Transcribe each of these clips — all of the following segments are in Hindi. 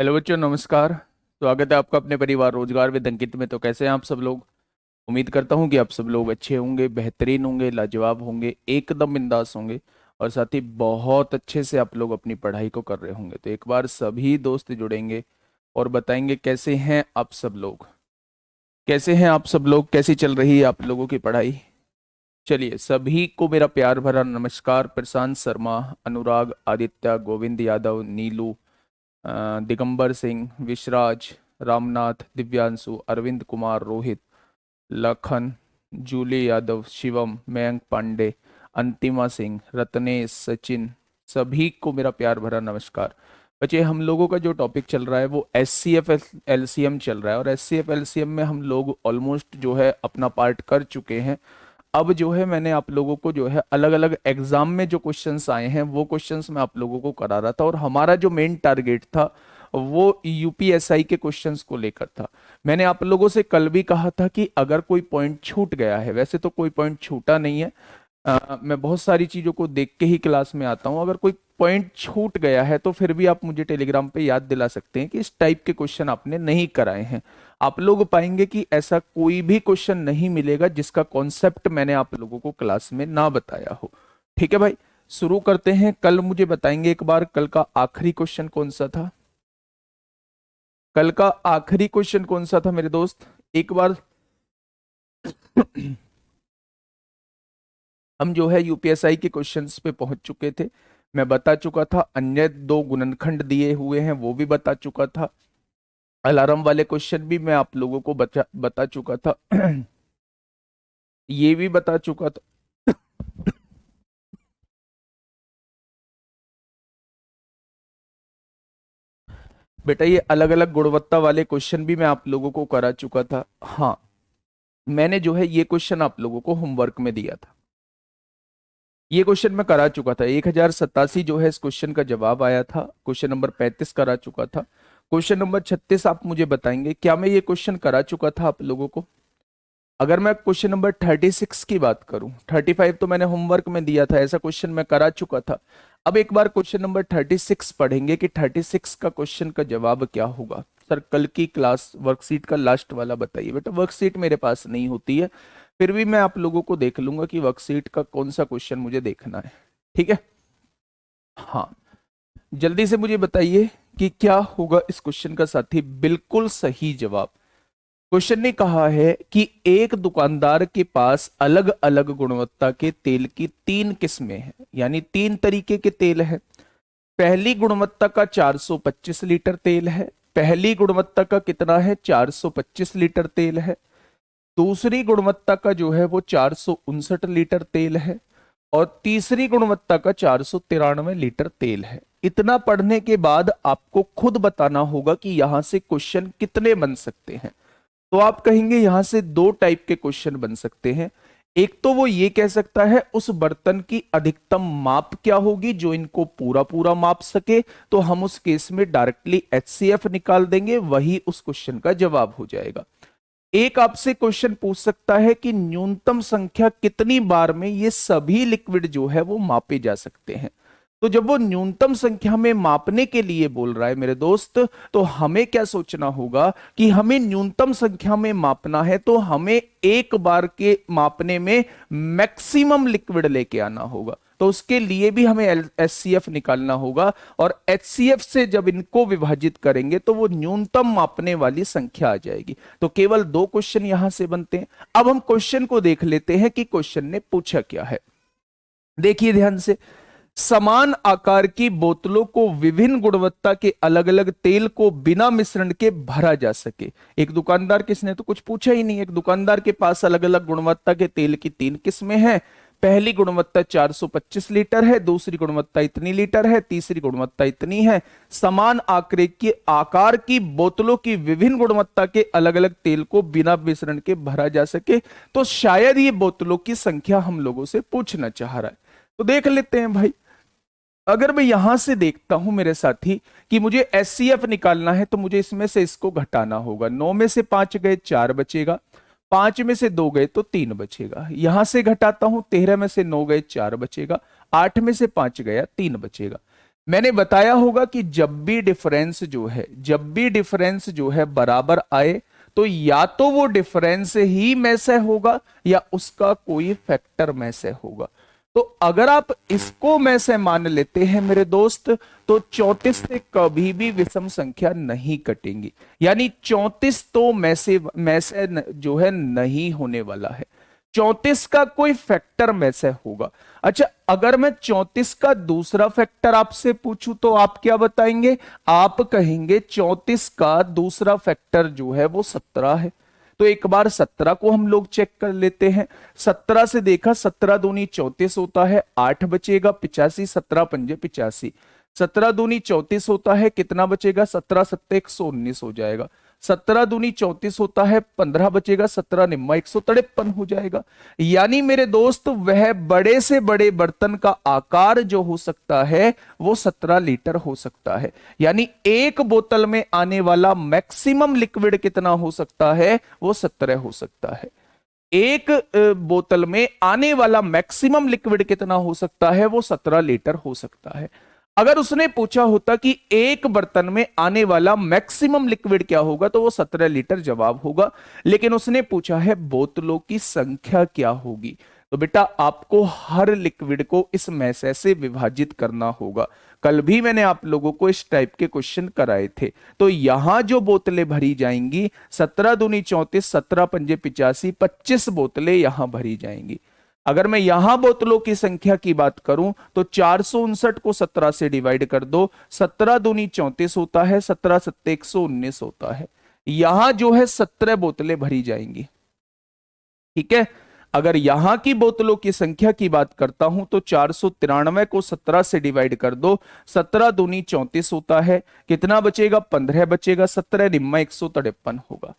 हेलो बच्चों, नमस्कार। स्वागत है आपका अपने परिवार रोजगार विद अंकित में। तो कैसे हैं आप सब लोग? उम्मीद करता हूं कि आप सब लोग अच्छे होंगे, बेहतरीन होंगे, लाजवाब होंगे, एकदम बिंदास होंगे और साथ ही बहुत अच्छे से आप लोग अपनी पढ़ाई को कर रहे होंगे। तो एक बार सभी दोस्त जुड़ेंगे और बताएंगे कैसे हैं आप सब लोग। कैसे हैं आप सब लोग? कैसी चल रही है आप लोगों की पढ़ाई? चलिए, सभी को मेरा प्यार भरा नमस्कार। प्रशांत शर्मा, अनुराग, आदित्य, गोविंद यादव, नीलू, दिगंबर सिंह, विशराज, रामनाथ, दिव्यांशु, अरविंद कुमार, रोहित, लखन, जूली यादव, शिवम, मयंक पांडे, अंतिमा सिंह, रत्नेश, सचिन, सभी को मेरा प्यार भरा नमस्कार। बच्चे, हम लोगों का जो टॉपिक चल रहा है वो एस सी एफ एलसीएम चल रहा है और एस सी एफ एलसीएम में हम लोग ऑलमोस्ट जो है अपना पार्ट कर चुके हैं। अब जो है मैंने आप लोगों को जो है अलग अलग एग्जाम में जो क्वेश्चंस आए हैं वो क्वेश्चंस मैं आप लोगों को करा रहा था और हमारा जो मेन टारगेट था वो यूपीएसआई के क्वेश्चंस को लेकर था। मैंने आप लोगों से कल भी कहा था कि अगर कोई पॉइंट छूट गया है, वैसे तो कोई पॉइंट छूटा नहीं है। मैं बहुत सारी चीजों को देख के ही क्लास में आता हूँ। अगर कोई पॉइंट छूट गया है तो फिर भी आप मुझे टेलीग्राम पे याद दिला सकते हैं कि इस टाइप के क्वेश्चन आपने नहीं कराए हैं। आप लोग पाएंगे कि ऐसा कोई भी क्वेश्चन नहीं मिलेगा जिसका कॉन्सेप्ट मैंने आप लोगों को क्लास में ना बताया हो। ठीक है भाई, शुरू करते हैं। कल मुझे बताएंगे एक बार, कल का आखिरी क्वेश्चन कौन सा था? कल का आखिरी क्वेश्चन कौन सा था मेरे दोस्त? एक बार हम जो है यूपीएसआई के क्वेश्चंस पे पहुंच चुके थे। मैं बता चुका था, अन्य दो गुणनखंड दिए हुए हैं वो भी बता चुका था। अलार्म वाले क्वेश्चन भी मैं आप लोगों को बता चुका था। ये भी बता चुका था। बेटा, ये अलग अलग गुणवत्ता वाले क्वेश्चन भी मैं आप लोगों को करा चुका था। हाँ, मैंने जो है ये क्वेश्चन आप लोगों को होमवर्क में दिया था। ये क्वेश्चन मैं करा चुका था। 1087 जो है इस क्वेश्चन का जवाब आया था। क्वेश्चन नंबर 35 करा चुका था। क्वेश्चन नंबर 36 आप मुझे बताएंगे क्या मैं ये क्वेश्चन करा चुका था आप लोगों को? अगर मैं क्वेश्चन नंबर 36 की बात करूं, 35 तो मैंने होमवर्क में दिया था, ऐसा क्वेश्चन मैं करा चुका था। अब एक बार क्वेश्चन नंबर 36 पढ़ेंगे कि 36 का क्वेश्चन का जवाब क्या होगा। सर, कल की क्लास वर्कशीट का लास्ट वाला बताइए। बेटा, वर्कशीट मेरे पास नहीं होती है, फिर भी मैं आप लोगों को देख लूंगा कि वर्कशीट का कौन सा क्वेश्चन मुझे देखना है। ठीक है? हाँ, जल्दी से मुझे बताइए कि क्या होगा इस क्वेश्चन का साथी बिल्कुल सही जवाब। क्वेश्चन ने कहा है कि एक दुकानदार के पास अलग अलग गुणवत्ता के तेल की तीन किस्में हैं, यानी तीन तरीके के तेल हैं। पहली गुणवत्ता का 425 लीटर तेल है। पहली गुणवत्ता का कितना है? 425 लीटर तेल है। दूसरी गुणवत्ता का जो है वो 459 लीटर तेल है। और तीसरी गुणवत्ता का 493 लीटर तेल है। इतना पढ़ने के बाद आपको खुद बताना होगा कि यहां से क्वेश्चन कितने बन सकते हैं। तो आप कहेंगे यहां से दो टाइप के क्वेश्चन बन सकते हैं। एक तो वो ये कह सकता है उस बर्तन की अधिकतम माप क्या होगी जो इनको पूरा पूरा माप सके, तो हम उस केस में डायरेक्टली एचसीएफ निकाल देंगे, वही उस क्वेश्चन का जवाब हो जाएगा। एक आपसे क्वेश्चन पूछ सकता है कि न्यूनतम संख्या कितनी बार में ये सभी लिक्विड जो है वो मापे जा सकते हैं। तो जब वो न्यूनतम संख्या में मापने के लिए बोल रहा है मेरे दोस्त, तो हमें क्या सोचना होगा कि हमें न्यूनतम संख्या में मापना है तो हमें एक बार के मापने में मैक्सिमम लिक्विड लेके आना होगा। तो उसके लिए भी हमें एचसीएफ निकालना होगा और एचसीएफ से जब इनको विभाजित करेंगे तो वो न्यूनतम मापने वाली संख्या आ जाएगी। तो केवल दो क्वेश्चन यहां से बनते हैं। अब हम क्वेश्चन को देख लेते हैं कि क्वेश्चन ने पूछा क्या है। देखिए ध्यान से, समान आकार की बोतलों को विभिन्न गुणवत्ता के अलग अलग तेल को बिना मिश्रण के भरा जा सके। एक दुकानदार, किसने तो कुछ पूछा ही नहीं, एक दुकानदार के पास अलग अलग गुणवत्ता के तेल की तीन किस्में हैं। पहली गुणवत्ता 425 लीटर है, दूसरी गुणवत्ता इतनी लीटर है, तीसरी गुणवत्ता इतनी है। समान आकार की बोतलों की विभिन्न गुणवत्ता के अलग अलग तेल को बिना मिश्रण के भरा जा सके। तो शायद ये बोतलों की संख्या हम लोगों से पूछना चाह रहा है। तो देख लेते हैं भाई। अगर मैं यहां से देखता हूं मेरे साथी कि मुझे एचसीएफ निकालना है तो मुझे इसमें से इसको घटाना होगा। 9 में से 5 गए 4 बचेगा, 5 में से 2 गए तो 3 बचेगा। यहां से घटाता हूं, 13 में से 9 गए 4 बचेगा, 8 में से 5 गया 3 बचेगा। मैंने बताया होगा कि जब भी डिफरेंस जो है बराबर आए, तो या तो वो डिफरेंस ही में से होगा या उसका कोई फैक्टर में से होगा। तो अगर आप इसको में से मान लेते हैं मेरे दोस्त, तो 34 से कभी भी विषम संख्या नहीं कटेंगी, यानी 34 तो में से जो है नहीं होने वाला है। 34 का कोई फैक्टर में से होगा। अच्छा, अगर मैं 34 का दूसरा फैक्टर आपसे पूछूं तो आप क्या बताएंगे? आप कहेंगे 34 का दूसरा फैक्टर जो है वो 17 है। तो एक बार 17 को हम लोग चेक कर लेते हैं। 17 से देखा, 17 दूनी 34 होता है, 8 बचेगा 85, 17 पंजे 85। 17 दूनी 34 होता है, कितना बचेगा? 17 सत्ते 119 हो जाएगा। 17 दूनी 34 होता है, 15 बचेगा, 17 निम्मा 153 हो जाएगा। यानी मेरे दोस्त वह बड़े से बड़े बर्तन का आकार जो हो सकता है वो 17 लीटर हो सकता है। यानी एक बोतल में आने वाला मैक्सिमम लिक्विड कितना हो सकता है? वो 17 हो सकता है। एक बोतल में आने वाला मैक्सिमम लिक्विड कितना हो सकता है? वो 17 लीटर हो सकता है। अगर उसने पूछा होता कि एक बर्तन में आने वाला मैक्सिमम लिक्विड क्या होगा, तो वो 17 लीटर जवाब होगा। लेकिन उसने पूछा है बोतलों की संख्या क्या होगी। तो बेटा आपको हर लिक्विड को इस मैसे से विभाजित करना होगा। कल भी मैंने आप लोगों को इस टाइप के क्वेश्चन कराए थे। तो यहां जो बोतलें भरी जाएंगी, 17 दूनी 34, 17 पंजे 85, 25 बोतलें यहां भरी जाएंगी। अगर मैं यहां बोतलों की संख्या की बात करूं तो 459 को 17 से डिवाइड कर दो, 17 दूनी 34 होता है, 17 सत्ते 119 होता है। यहां जो है 17 बोतलें भरी जाएंगी। ठीक है। अगर यहां की बोतलों की संख्या की बात करता हूं तो 493 को 17 से डिवाइड कर दो, 17 दूनी 34 होता है, कितना बचेगा? 15 बचेगा, 17 निम्मा 153 होगा।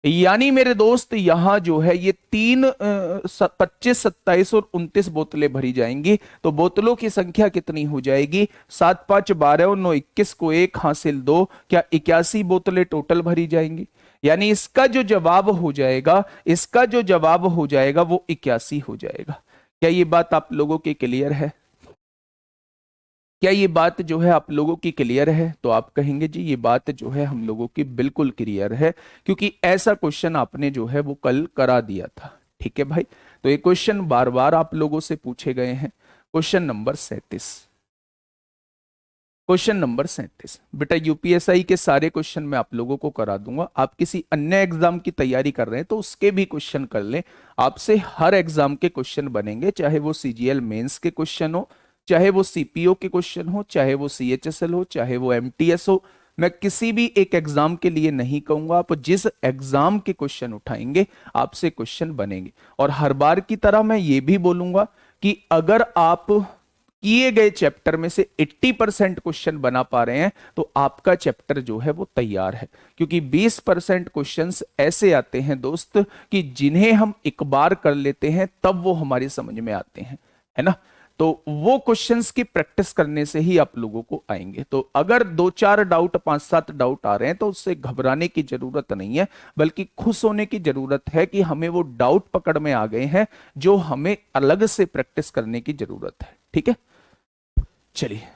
यानी मेरे दोस्त यहां जो है ये 25, 27 और 29 बोतलें भरी जाएंगी। तो बोतलों की संख्या कितनी हो जाएगी? 7 5 12 और 9 21 को 1 हासिल 2, क्या 81 बोतलें टोटल भरी जाएंगी। यानी इसका जो जवाब हो जाएगा वो 81 हो जाएगा। क्या ये बात आप लोगों की क्लियर है? क्या ये बात जो है आप लोगों की क्लियर है? तो आप कहेंगे जी ये बात जो है हम लोगों की बिल्कुल क्लियर है, क्योंकि ऐसा क्वेश्चन आपने जो है वो कल करा दिया था। ठीक है भाई। तो ये क्वेश्चन बार बार आप लोगों से पूछे गए हैं। Question number 37। क्वेश्चन नंबर 37 बेटा यूपीएसआई के सारे क्वेश्चन मैं आप लोगों को करा दूंगा। आप किसी अन्य एग्जाम की तैयारी कर रहे हैं तो उसके भी क्वेश्चन कर लें। आपसे हर एग्जाम के क्वेश्चन बनेंगे, चाहे वो सीजीएल मेंस के क्वेश्चन हो, चाहे वो सीपीओ के क्वेश्चन हो, चाहे वो सीएचएसएल हो, चाहे वो एमटीएस हो। मैं किसी भी एक एग्जाम के लिए नहीं कहूंगा, आप जिस एग्जाम के क्वेश्चन उठाएंगे आपसे क्वेश्चन बनेंगे। और हर बार की तरह मैं ये भी बोलूंगा कि अगर आप किए गए चैप्टर में से 80% क्वेश्चन बना पा रहे हैं तो आपका चैप्टर जो है वो तैयार है। क्योंकि 20% क्वेश्चंस ऐसे आते हैं दोस्त कि जिन्हें हम एक बार कर लेते हैं तब वो हमारी समझ में आते हैं, है ना। तो वो क्वेश्चंस की प्रैक्टिस करने से ही आप लोगों को आएंगे। तो अगर 2 4 डाउट 5 7 डाउट आ रहे हैं तो उससे घबराने की जरूरत नहीं है, बल्कि खुश होने की जरूरत है कि हमें वो डाउट पकड़ में आ गए हैं जो हमें अलग से प्रैक्टिस करने की जरूरत है। ठीक है, चलिए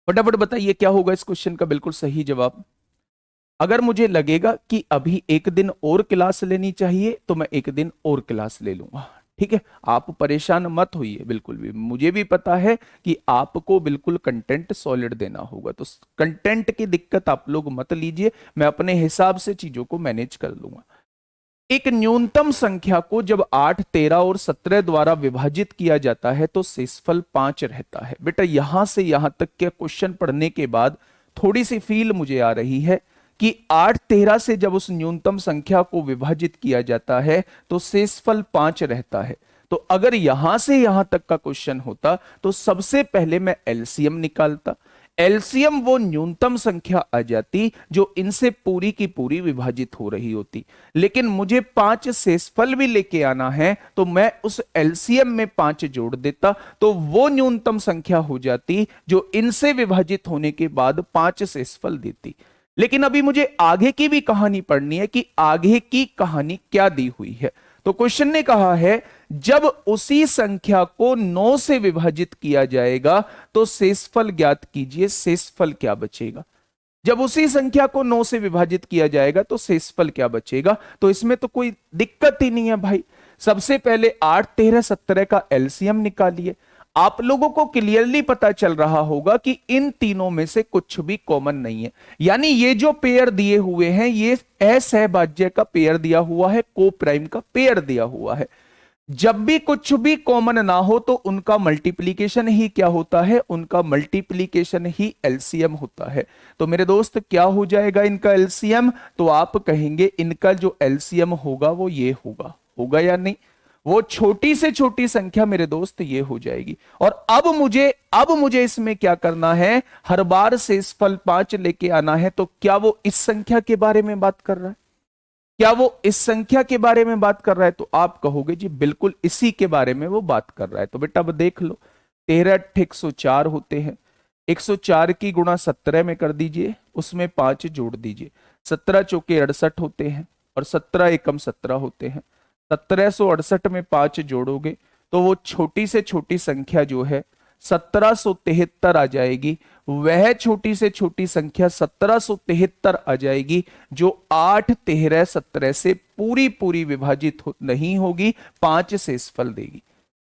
फटाफट बताइए क्या होगा इस क्वेश्चन का बिल्कुल सही जवाब। अगर मुझे लगेगा कि अभी एक दिन और क्लास लेनी चाहिए तो मैं एक दिन और क्लास ले लूंगा। ठीक है, आप परेशान मत होइए बिल्कुल भी। मुझे भी पता है कि आपको बिल्कुल कंटेंट सॉलिड देना होगा, तो कंटेंट की दिक्कत आप लोग मत लीजिए, मैं अपने हिसाब से चीजों को मैनेज कर लूंगा। एक न्यूनतम संख्या को जब 8 13 और 17 द्वारा विभाजित किया जाता है तो शेषफल 5 रहता है। बेटा यहां से यहां तक के क्वेश्चन पढ़ने के बाद थोड़ी सी फील मुझे आ रही है कि 8 13 से जब उस न्यूनतम संख्या को विभाजित किया जाता है तो शेषफल 5 रहता है। तो अगर यहां से यहां तक का क्वेश्चन होता तो सबसे पहले मैं एलसीएम निकालता। एलसीएम वो न्यूनतम संख्या आ जाती जो इनसे पूरी की पूरी विभाजित हो रही होती। लेकिन मुझे 5 शेषफल भी लेके आना है तो मैं उस एलसीएम में 5 जोड़ देता, तो वो न्यूनतम संख्या हो जाती जो इनसे विभाजित होने के बाद 5 शेषफल देती। लेकिन अभी मुझे आगे की भी कहानी पढ़नी है कि आगे की कहानी क्या दी हुई है। तो क्वेश्चन ने कहा है जब उसी संख्या को 9 से विभाजित किया जाएगा तो शेषफल ज्ञात कीजिए, शेषफल क्या बचेगा। जब उसी संख्या को 9 से विभाजित किया जाएगा तो शेषफल क्या बचेगा। तो इसमें तो कोई दिक्कत ही नहीं है भाई। सबसे पहले 8, 13, 17 का एलसीएम निकालिए। आप लोगों को क्लियरली पता चल रहा होगा कि इन तीनों में से कुछ भी कॉमन नहीं है, यानी ये जो पेयर दिए हुए हैं ये असहभाज्य का पेयर दिया हुआ है, को प्राइम का पेयर दिया हुआ है। जब भी कुछ भी कॉमन ना हो तो उनका मल्टीप्लीकेशन ही क्या होता है, उनका मल्टीप्लीकेशन ही एलसीएम होता है। तो मेरे दोस्त क्या हो जाएगा इनका एलसीएम, तो आप कहेंगे इनका जो एलसीएम होगा वो ये होगा, होगा या नहीं। वो छोटी से छोटी संख्या मेरे दोस्त ये हो जाएगी। और अब मुझे इसमें क्या करना है, हर बार शेषफल 5 लेके आना है। तो क्या वो इस संख्या के बारे में बात कर रहा है, क्या वो इस संख्या के बारे में बात कर रहा है। तो आप कहोगे जी बिल्कुल इसी के बारे में वो बात कर रहा है। तो बेटा अब देख लो, 13 8 104 होते हैं, 104 की गुणा 17 में कर दीजिए, उसमें 5 जोड़ दीजिए, 17 चौके 68 होते हैं और 17 एकम 17 होते हैं। 1768 में 5 जोड़ोगे तो वो छोटी से छोटी संख्या जो है 1773 आ जाएगी। वह छोटी से छोटी संख्या 1773 आ जाएगी जो 8, 13, 17 से पूरी पूरी विभाजित नहीं होगी, 5 शेषफल देगी।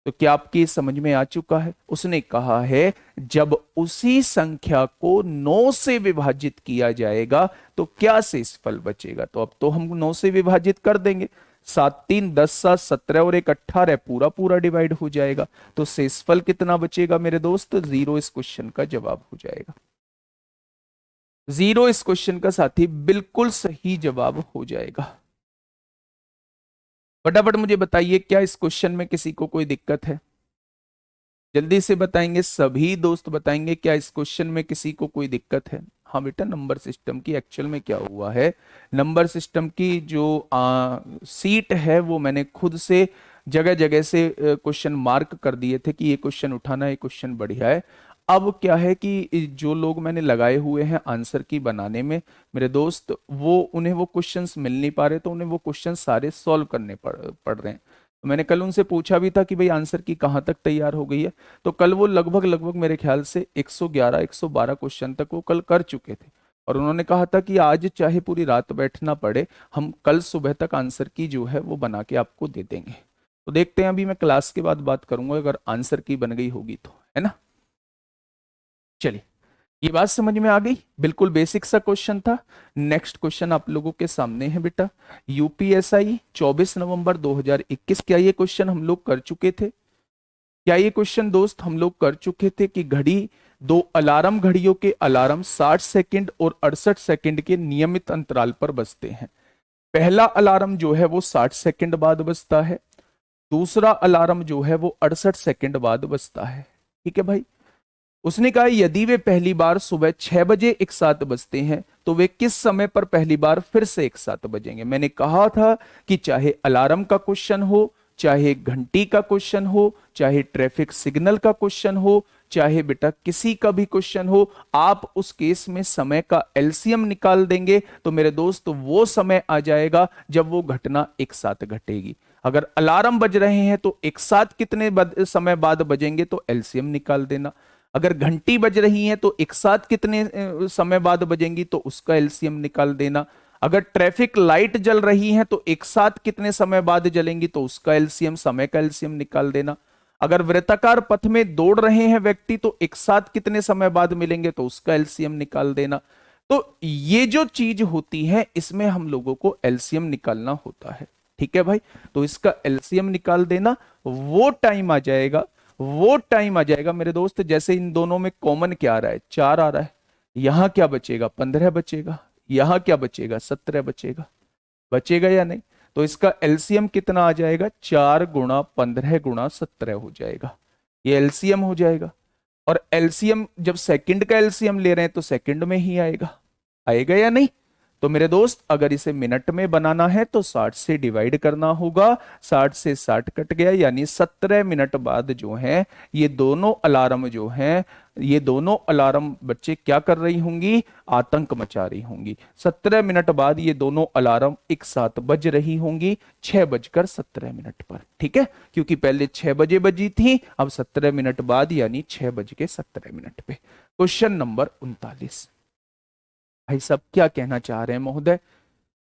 तो क्या आपकी समझ में आ चुका है। उसने कहा है जब उसी संख्या को 9 से विभाजित किया जाएगा तो क्या शेषफल बचेगा। तो अब तो हम 9 से विभाजित कर देंगे, 7 3 10 7 17 और 1 18, पूरा पूरा डिवाइड हो जाएगा। तो शेषफल कितना बचेगा मेरे दोस्त, 0 इस क्वेश्चन का जवाब हो जाएगा। 0 इस क्वेश्चन का साथी बिल्कुल सही जवाब हो जाएगा। फटाफट मुझे बताइए क्या इस क्वेश्चन में किसी को कोई दिक्कत है, जल्दी से बताएंगे, सभी दोस्त बताएंगे क्या इस क्वेश्चन में किसी को कोई दिक्कत है। हाँ बेटा, नंबर सिस्टम की एक्चुअल में क्या हुआ है, नंबर सिस्टम की जो सीट है वो मैंने खुद से जगह जगह से क्वेश्चन मार्क कर दिए थे कि ये क्वेश्चन उठाना, ये क्वेश्चन बढ़िया है। अब क्या है कि जो लोग मैंने लगाए हुए हैं आंसर की बनाने में मेरे दोस्त, वो उन्हें वो क्वेश्चंस मिल नहीं पा रहे, तो उन्हें वो क्वेश्चन सारे सॉल्व करने पड़ रहे हैं। तो मैंने कल उनसे पूछा भी था कि भाई आंसर की कहाँ तक तैयार हो गई है, तो कल वो लगभग लगभग मेरे ख्याल से 111 112 क्वेश्चन तक वो कल कर चुके थे। और उन्होंने कहा था कि आज चाहे पूरी रात बैठना पड़े, हम कल सुबह तक आंसर की जो है वो बना के आपको दे देंगे। तो देखते हैं, अभी मैं क्लास के बाद बात करूंगा अगर आंसर की बन गई होगी तो, है ना। चलिए, ये बात समझ में आ गई, बिल्कुल बेसिक सा क्वेश्चन था। नेक्स्ट क्वेश्चन आप लोगों के सामने है बेटा, यूपीएसआई 24 नवंबर 2021। क्या ये क्वेश्चन हम लोग कर चुके थे, क्या ये क्वेश्चन दोस्त हम लोग कर चुके थे कि घड़ी, दो अलार्म घड़ियों के अलार्म 60 सेकंड और 68 सेकंड के नियमित अंतराल पर बजते हैं। पहला अलार्म जो है वो 60 सेकंड बाद बजता है, दूसरा अलार्म जो है वो 68 सेकंड बाद बजता है। ठीक है भाई। उसने कहा यदि वे पहली बार सुबह 6 बजे एक साथ बजते हैं तो वे किस समय पर पहली बार फिर से एक साथ बजेंगे। मैंने कहा था कि चाहे अलार्म का क्वेश्चन हो, चाहे घंटी का क्वेश्चन हो, चाहे ट्रैफिक सिग्नल का क्वेश्चन हो, चाहे बेटा किसी का भी क्वेश्चन हो, आप उस केस में समय का एलसीएम निकाल देंगे तो मेरे दोस्त वो समय आ जाएगा जब वो घटना एक साथ घटेगी। अगर अलार्म बज रहे हैं तो एक साथ कितने समय बाद बजेंगे तो एलसीएम निकाल देना। अगर घंटी बज रही है तो एक साथ कितने समय बाद बजेंगी तो उसका एलसीएम निकाल देना। अगर ट्रैफिक लाइट जल रही है तो एक साथ कितने समय बाद जलेंगी तो उसका एलसीएम, समय का एलसीएम निकाल देना। अगर वृत्ताकार पथ में दौड़ रहे हैं व्यक्ति तो एक साथ कितने समय बाद मिलेंगे तो उसका एलसीएम निकाल देना। तो ये जो चीज होती है इसमें हम लोगों को एलसीएम निकालना होता है। ठीक है भाई, तो इसका एलसीएम निकाल देना, वो टाइम आ जाएगा, वो टाइम आ जाएगा मेरे दोस्त। जैसे इन दोनों में कॉमन क्या आ रहा है, 4 आ रहा है, यहां क्या बचेगा, 15 बचेगा, यहां क्या बचेगा, 17 बचेगा, बचेगा या नहीं। तो इसका एलसीएम कितना आ जाएगा, 4 गुणा 15 गुणा 17 हो जाएगा, ये एलसीएम हो जाएगा। और एलसीएम जब सेकंड का एलसीएम ले रहे हैं तो सेकंड में ही आएगा, आएगा या नहीं। तो मेरे दोस्त अगर इसे मिनट में बनाना है तो 60 से डिवाइड करना होगा। 60 से 60 कट गया, यानी 17 मिनट बाद जो है ये दोनों अलार्म जो हैं, ये दोनों अलार्म बच्चे क्या कर रही होंगी, आतंक मचा रही होंगी। 17 मिनट बाद ये दोनों अलार्म एक साथ बज रही होंगी 6:17 पर। ठीक है, क्योंकि पहले 6 बजे बजी थी, अब 17 मिनट बाद यानी 6:17 पे। क्वेश्चन नंबर 39, भाई साहब क्या कहना चाह रहे हैं महोदय?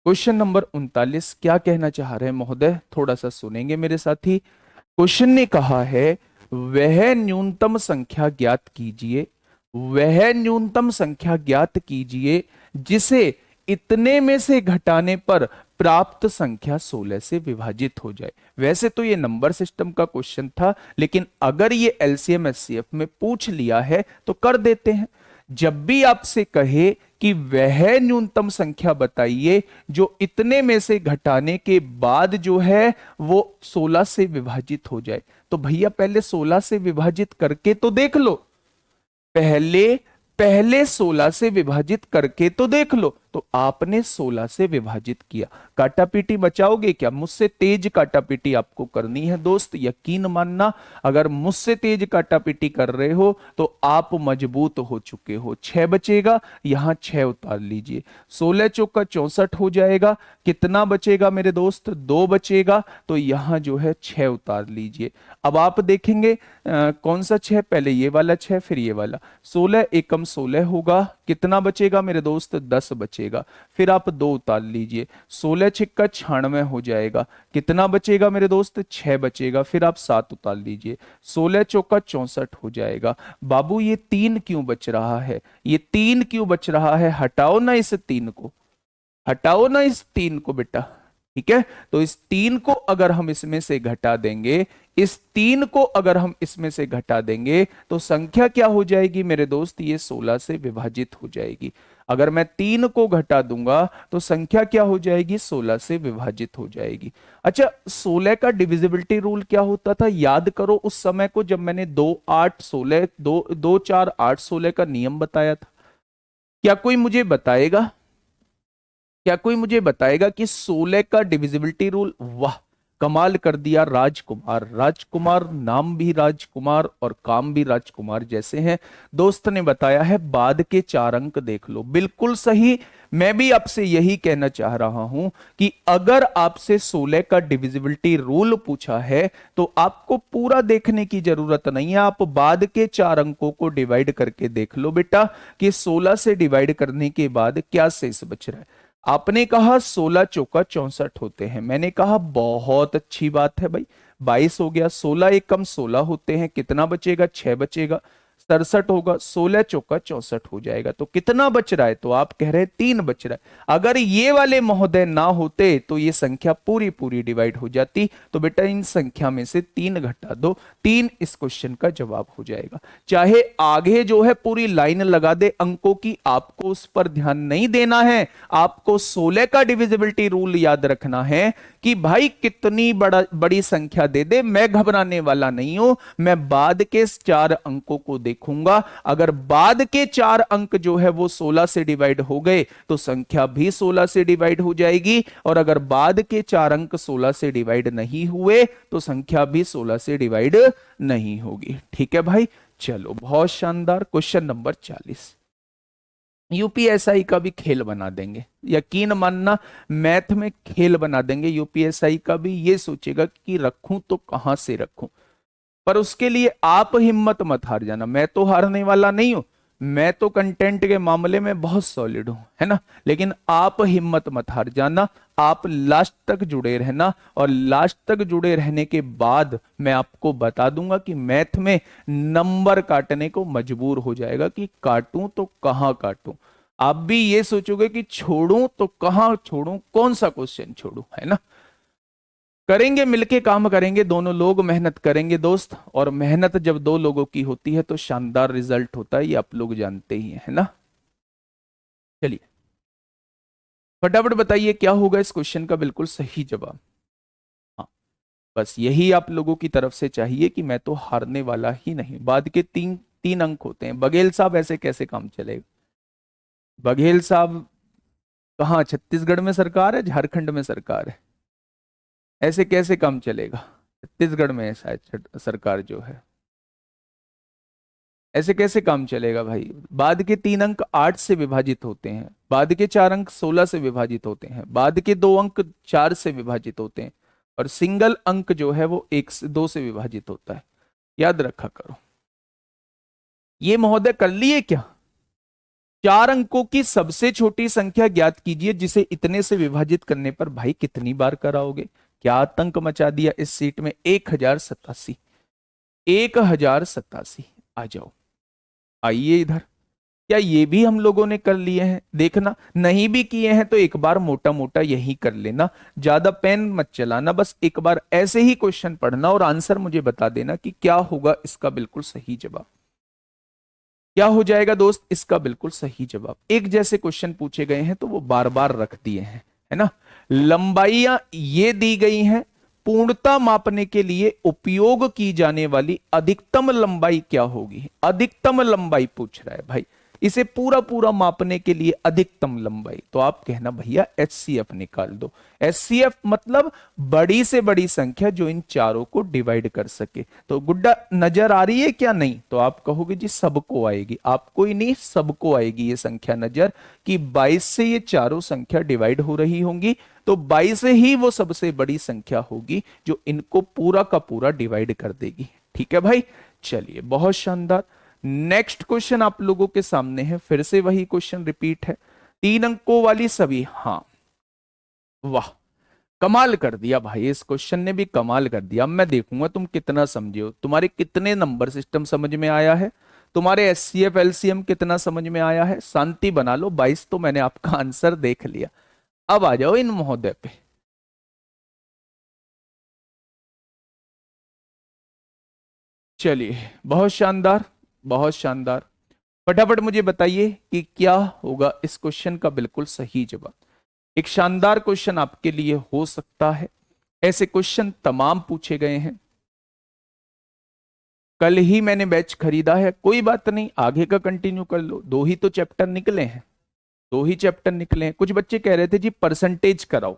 क्वेश्चन नंबर 39 क्या कहना चाह रहे हैं महोदय, थोड़ा सा सुनेंगे मेरे साथी। क्वेश्चन ने कहा है वह न्यूनतम संख्या ज्ञात कीजिए, वह न्यूनतम संख्या ज्ञात कीजिए जिसे इतने में से घटाने पर प्राप्त संख्या 16 से विभाजित हो जाए। वैसे तो ये नंबर सिस्टम का क्वेश्चन था, लेकिन अगर ये एलसीएम एचसीएफ में पूछ लिया है तो कर देते हैं। जब भी आपसे कहे कि वह न्यूनतम संख्या बताइए जो इतने में से घटाने के बाद जो है वो 16 से विभाजित हो जाए, तो भैया पहले 16 से विभाजित करके तो देख लो, पहले पहले 16 से विभाजित करके तो देख लो। तो आपने 16 से विभाजित किया, काटापीटी बचाओगे क्या? मुझसे तेज काटापीटी आपको करनी है दोस्त, यकीन मानना अगर मुझसे तेज काटापीटी कर रहे हो तो आप मजबूत हो चुके हो। 6 बचेगा, यहां 6 उतार लीजिए, 16 चौका 64 हो जाएगा। कितना बचेगा मेरे दोस्त? 2 बचेगा, तो यहां जो है 6 उतार लीजिए। अब आप देखेंगे कौन सा 6, पहले ये वाला 6 फिर ये वाला। 16 एकम 16 होगा, कितना बचेगा मेरे दोस्त? 10 बचेगा। फिर आप 2 उतार लीजिए, 16 छिक्का 96 हो जाएगा। कितना बचेगा मेरे दोस्त? 6 बचेगा। फिर आप 7 उतार लीजिए, 16 चौका 64 हो जाएगा। बाबू ये 3 क्यों बच रहा है? ये 3 क्यों बच रहा है? हटाओ ना इस 3 को, हटाओ ना इस 3 को बेटा। ठीक है, तो इस 3 को अगर हम इसमें से घटा देंगे, इस 3 को अगर हम इसमें से घटा देंगे तो संख्या क्या हो जाएगी मेरे दोस्त? ये 16 से विभाजित हो जाएगी। अगर मैं 3 को घटा दूंगा तो संख्या क्या हो जाएगी? 16 से विभाजित हो जाएगी। अच्छा, 16 का डिविजिबिलिटी रूल क्या होता था? याद करो उस समय को जब मैंने 2 8 16 2 4 8 16 का नियम बताया था। क्या कोई मुझे बताएगा, क्या कोई मुझे बताएगा कि 16 का डिविजिबिलिटी रूल? वाह, कमाल कर दिया राजकुमार। राजकुमार नाम भी राजकुमार और काम भी राजकुमार जैसे हैं। दोस्त ने बताया है बाद के 4 अंक देख लो, बिल्कुल सही। मैं भी आपसे यही कहना चाह रहा हूं कि अगर आपसे 16 का डिविजिबिलिटी रूल पूछा है तो आपको पूरा देखने की जरूरत नहीं है, आप बाद के 4 अंकों को डिवाइड करके देख लो बेटा कि 16 से डिवाइड करने के बाद क्या शेष बच रहा है। आपने कहा 16 चौका 64 होते हैं, मैंने कहा बहुत अच्छी बात है भाई, 22 हो गया। 16 एकम 16 होते हैं, कितना बचेगा? 6 बचेगा। 67 होगा, 16 चौका 64 हो जाएगा। तो कितना बच रहा है? तो आप कह रहे हैं 3 बच रहा है। अगर ये वाले महोदय ना होते तो ये संख्या पूरी पूरी डिवाइड हो जाती। तो बेटा इन संख्या में से 3 घटा दो, 3 इस क्वेश्चन का जवाब हो जाएगा। चाहे आगे जो है पूरी लाइन लगा दे अंकों की, आपको उस पर ध्यान नहीं देना है। आपको 16 का डिविजिबिलिटी रूल याद रखना है कि भाई कितनी बड़ी संख्या दे दे, मैं घबराने वाला नहीं हूं। मैं बाद के 4 अंकों को देखूंगा, अगर बाद के 4 अंक जो है वो 16 से डिवाइड हो गए तो संख्या भी 16 से डिवाइड हो जाएगी, और अगर बाद के 4 अंक 16 से डिवाइड नहीं हुए तो संख्या भी 16 से डिवाइड नहीं होगी। ठीक है भाई, चलो बहुत शानदार। क्वेश्चन नंबर 40, यूपीएसआई का भी खेल बना देंगे, यकीन मानना मैथ में खेल बना देंगे यूपीएसआई का भी। ये सोचेगा कि रखूं तो कहां से रखूं, पर उसके लिए आप हिम्मत मत हार जाना। मैं तो हारने वाला नहीं हूं, मैं तो कंटेंट के मामले में बहुत सॉलिड हूं, है ना। लेकिन आप हिम्मत मत हार जाना, आप लास्ट तक जुड़े रहना, और लास्ट तक जुड़े रहने के बाद मैं आपको बता दूंगा कि मैथ में नंबर काटने को मजबूर हो जाएगा कि काटूं तो कहां काटूं। आप भी ये सोचोगे कि छोड़ूं तो कहां छोड़ूं, कौन सा क्वेश्चन छोड़ूं, है ना। करेंगे मिलके काम करेंगे, दोनों लोग मेहनत करेंगे दोस्त, और मेहनत जब 2 लोगों की होती है तो शानदार रिजल्ट होता है, ये आप लोग जानते ही हैं, है ना। चलिए फटाफट बताइए क्या होगा इस क्वेश्चन का बिल्कुल सही जवाब। हाँ, बस यही आप लोगों की तरफ से चाहिए कि मैं तो हारने वाला ही नहीं। बाद के 3 अंक होते हैं। बघेल साहब ऐसे कैसे काम चलेगा? बघेल साहब कहाँ, छत्तीसगढ़ में सरकार है, झारखंड में सरकार है? ऐसे कैसे काम चलेगा? छत्तीसगढ़ में है शायद सरकार जो है, ऐसे कैसे काम चलेगा भाई? बाद के 3 अंक 8 से विभाजित होते हैं, बाद के 4 अंक 16 से विभाजित होते हैं, बाद के 2 अंक 4 से विभाजित होते हैं, और सिंगल अंक जो है वो 1 से 2 से विभाजित होता है। याद रखा करो। ये महोदय कर लिए क्या? 4 अंकों की सबसे छोटी संख्या ज्ञात कीजिए जिसे इतने से विभाजित करने पर। भाई कितनी बार कराओगे? क्या आतंक मचा दिया इस सीट में। 1087, 1087। आ जाओ, आइए इधर। क्या ये भी हम लोगों ने कर लिए हैं? देखना, नहीं भी किए हैं तो एक बार मोटा मोटा यही कर लेना, ज्यादा पेन मत चलाना, बस एक बार ऐसे ही क्वेश्चन पढ़ना और आंसर मुझे बता देना कि क्या होगा इसका बिल्कुल सही जवाब। क्या हो जाएगा दोस्त इसका बिल्कुल सही जवाब? एक जैसे क्वेश्चन पूछे गए हैं तो वो बार बार रख दिए हैं, है ना। लंबाइयां ये दी गई हैं, पूर्णता मापने के लिए उपयोग की जाने वाली अधिकतम लंबाई क्या होगी? अधिकतम लंबाई पूछ रहा है भाई, इसे पूरा पूरा मापने के लिए अधिकतम लंबाई। तो आप कहना भैया एचसीएफ निकाल दो। एचसीएफ मतलब बड़ी से बड़ी संख्या जो इन चारों को डिवाइड कर सके। तो गुड्डा नजर आ रही है क्या? नहीं तो आप कहोगे जी सबको आएगी। आपको ही नहीं, सबको आएगी ये संख्या नजर, कि 22 से ये चारों संख्या डिवाइड हो रही होंगी, तो 22 से ही वो सबसे बड़ी संख्या होगी जो इनको पूरा का पूरा डिवाइड कर देगी। ठीक है भाई, चलिए बहुत शानदार। नेक्स्ट क्वेश्चन आप लोगों के सामने है, फिर से वही क्वेश्चन रिपीट है, 3 अंकों वाली सभी। हाँ, वाह, कमाल कर दिया भाई, इस क्वेश्चन ने भी कमाल कर दिया। अब मैं देखूंगा तुम कितना समझे हो, तुम्हारे कितने नंबर सिस्टम समझ में आया है, तुम्हारे एचसीएफ एलसीएम कितना समझ में आया है। शांति बना लो, 22 तो मैंने आपका आंसर देख लिया। अब आ जाओ इन महोदय पे। चलिए बहुत शानदार, बहुत शानदार। फटाफट मुझे बताइए कि क्या होगा इस क्वेश्चन का बिल्कुल सही जवाब। एक शानदार क्वेश्चन आपके लिए हो सकता है, ऐसे क्वेश्चन तमाम पूछे गए हैं। कल ही मैंने बैच खरीदा है, कोई बात नहीं, आगे का कंटिन्यू कर लो। 2 ही तो चैप्टर निकले हैं, 2 ही चैप्टर निकले हैं। कुछ बच्चे कह रहे थे जी परसेंटेज कराओ,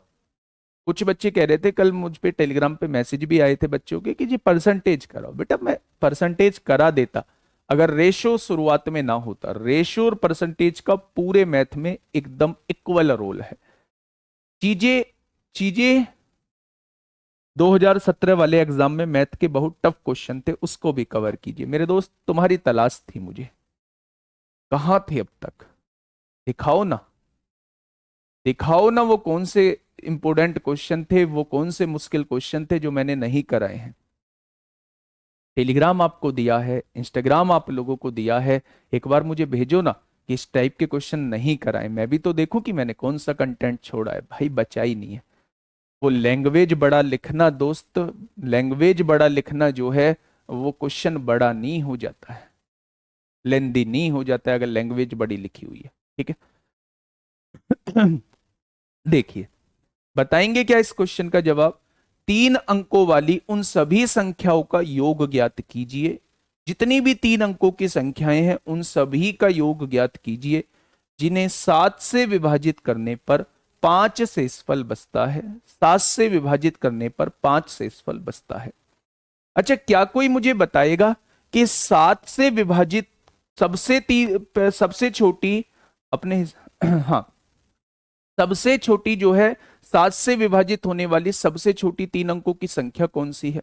कुछ बच्चे कह रहे थे, कल मुझ पे टेलीग्राम पे मैसेज भी आए थे बच्चों के कि जी परसेंटेज कराओ। बेटा मैं परसेंटेज करा देता अगर रेशो शुरुआत में ना होता। रेशो और परसेंटेज का पूरे मैथ में एकदम इक्वल रोल है। चीजें चीजें 2017 वाले एग्जाम में मैथ के बहुत टफ क्वेश्चन थे, उसको भी कवर कीजिए मेरे दोस्त। तुम्हारी तलाश थी मुझे, कहां थे अब तक? दिखाओ ना, दिखाओ ना वो कौन से इंपोर्टेंट क्वेश्चन थे, वो कौन से मुश्किल क्वेश्चन थे जो मैंने नहीं कराए हैं। टेलीग्राम आपको दिया है, इंस्टाग्राम आप लोगों को दिया है, एक बार मुझे भेजो ना कि इस टाइप के क्वेश्चन नहीं कराए, मैं भी तो देखूं कि मैंने कौन सा कंटेंट छोड़ा है। भाई बचा ही नहीं है। वो लैंग्वेज बड़ा लिखना दोस्त, लैंग्वेज बड़ा लिखना जो है वो क्वेश्चन बड़ा नहीं हो जाता है, लेंदी नहीं हो जाता है अगर लैंग्वेज बड़ी लिखी हुई है। ठीक है। देखिए, बताएंगे क्या इस क्वेश्चन का जवाब? 3 अंकों वाली उन सभी संख्याओं का योग ज्ञात कीजिए, जितनी भी 3 अंकों की संख्याएं हैं उन सभी का योग ज्ञात कीजिए, जिन्हें 7 से विभाजित करने पर 5 शेषफल बचता है। 7 से विभाजित करने पर 5 शेषफल बचता है। अच्छा, क्या कोई मुझे बताएगा कि 7 से विभाजित सबसे छोटी अपने हाँ, सबसे छोटी जो है 7 से विभाजित होने वाली सबसे छोटी 3 अंकों की संख्या कौन सी है?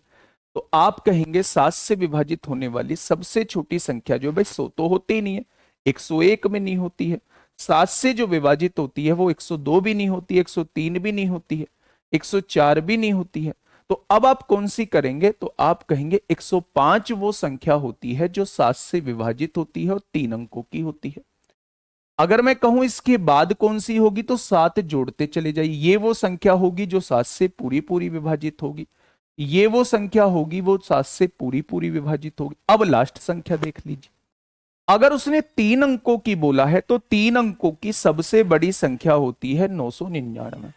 तो आप कहेंगे 7 से विभाजित होने वाली सबसे छोटी संख्या जो भाई 100 तो होती ही नहीं है, 101 में नहीं होती है। 7 से जो विभाजित होती है वो 102 भी नहीं होती, 103 भी नहीं होती है, 104 भी नहीं होती है। तो अब आप कौन सी करेंगे? तो आप कहेंगे 105 वो संख्या होती है जो 7 से विभाजित होती है और 3 अंकों की होती है। अगर मैं कहूं इसके बाद कौन सी होगी तो 7 जोड़ते चले जाइए, ये वो संख्या होगी जो 7 से पूरी पूरी विभाजित होगी, ये वो संख्या होगी वो 7 से पूरी पूरी विभाजित होगी। अब लास्ट संख्या देख लीजिए, अगर उसने 3 अंकों की बोला है तो 3 अंकों की सबसे बड़ी संख्या होती है 999।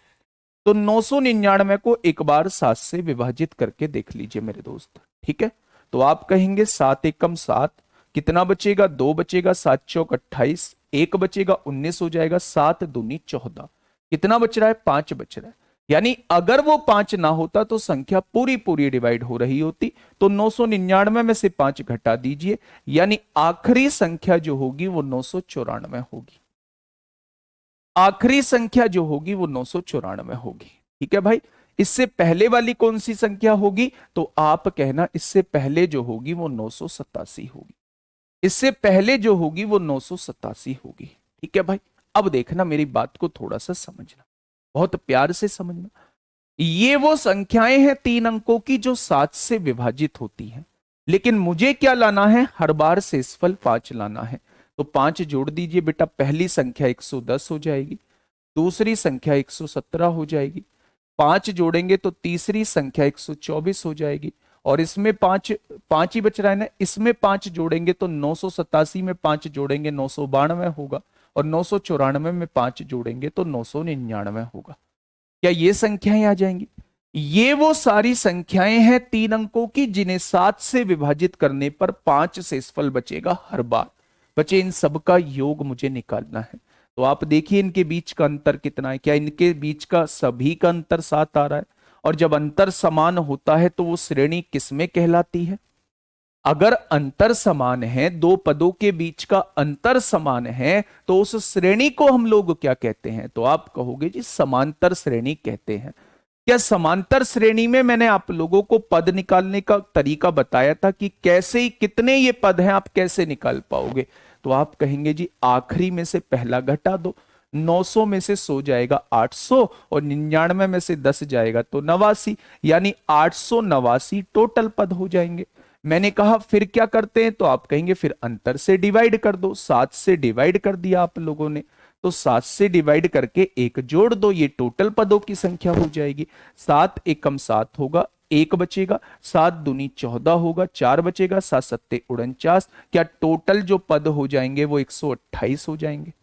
तो 999 को एक बार 7 से विभाजित करके देख लीजिए मेरे दोस्त। ठीक है, तो आप कहेंगे 7 एकम 7, कितना बचेगा? 2 बचेगा, 7 चौक 28, 1 बचेगा, 19 हो जाएगा, 7 दूनी 14। कितना बच रहा है? 5 बच रहा है। यानी अगर वो 5 ना होता तो संख्या पूरी पूरी डिवाइड हो रही होती। तो 999 में से 5 घटा दीजिए, यानी आखिरी संख्या जो होगी वो 994 होगी। आखिरी संख्या जो होगी वो 994 होगी। ठीक है भाई। इससे पहले वाली कौन सी संख्या होगी? तो आप कहना इससे पहले जो होगी वो 987 होगी। इससे पहले जो होगी वो 987 होगी। ठीक है भाई। अब देखना, मेरी बात को थोड़ा सा समझना, बहुत प्यार से समझना। ये वो संख्याएं हैं 3 अंकों की जो 7 से विभाजित होती हैं, लेकिन मुझे क्या लाना है? हर बार शेषफल 5 लाना है। तो 5 जोड़ दीजिए बेटा। पहली संख्या 110 हो जाएगी, दूसरी संख्या 117 हो जाएगी, 5 जोड़ेंगे तो तीसरी संख्या 124 हो जाएगी, और इसमें 5 5 ही बच रहा है ना, इसमें 5 जोड़ेंगे तो 987 में 5 जोड़ेंगे 992 होगा, और 994 में 5 जोड़ेंगे तो 999 होगा। क्या ये संख्याएं आ जाएंगी? ये वो सारी संख्याएं हैं 3 अंकों की जिन्हें 7 से विभाजित करने पर 5 शेषफल बचेगा हर बार। बचे इन सबका योग मुझे निकालना है। तो आप देखिए इनके बीच का अंतर कितना है। क्या इनके बीच का सभी का अंतर 7 आ रहा है? और जब अंतर समान होता है तो वो श्रेणी किसमें कहलाती है? अगर अंतर समान है, दो पदों के बीच का अंतर समान है, तो उस श्रेणी को हम लोग क्या कहते हैं? तो आप कहोगे जी समांतर श्रेणी कहते हैं। क्या समांतर श्रेणी में मैंने आप लोगों को पद निकालने का तरीका बताया था कि कैसे, कितने ये पद हैं आप कैसे निकाल पाओगे? तो आप कहेंगे जी आखिरी में से पहला घटा दो। 900 में से 100 जाएगा 800, और 99 में से 10 जाएगा तो 89, यानी 889 टोटल पद हो जाएंगे। मैंने कहा फिर क्या करते हैं? तो आप कहेंगे फिर अंतर से डिवाइड कर दो। 7 से डिवाइड कर दिया आप लोगों ने, तो 7 से डिवाइड करके 1 जोड़ दो, ये टोटल पदों की संख्या हो जाएगी। 7 एकम 7 होगा, 1 बचेगा, 7 दूनी 14 होगा, 4 बचेगा, 7 सत्ते 49। क्या टोटल जो पद हो जाएंगे वो 128 हो जाएंगे?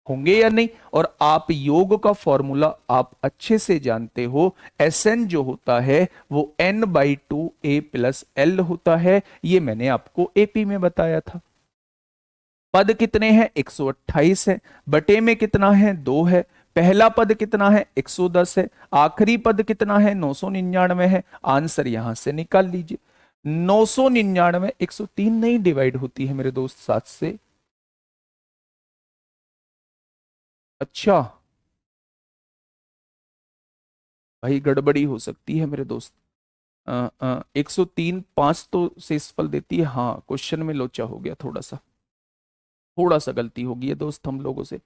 होंगे या नहीं? और आप योग का फॉर्मूला आप अच्छे से जानते हो। Sn जो होता है वो n/2a+l होता है। ये मैंने आपको एपी में बताया था। पद कितने हैं? 128 है। बटे में कितना है? 2 है। पहला पद कितना है? 110 है। आखिरी पद कितना है? 999 है। आंसर यहां से निकाल लीजिए। 999 103 नहीं डिवाइड होती है मेरे दोस्त 7 से। अच्छा भाई, गड़बड़ी हो सकती है मेरे दोस्त। 103 5 तो शेषफल देती है। हाँ, क्वेश्चन में लोचा हो गया, थोड़ा सा गलती हो गई है दोस्त हम लोगों से।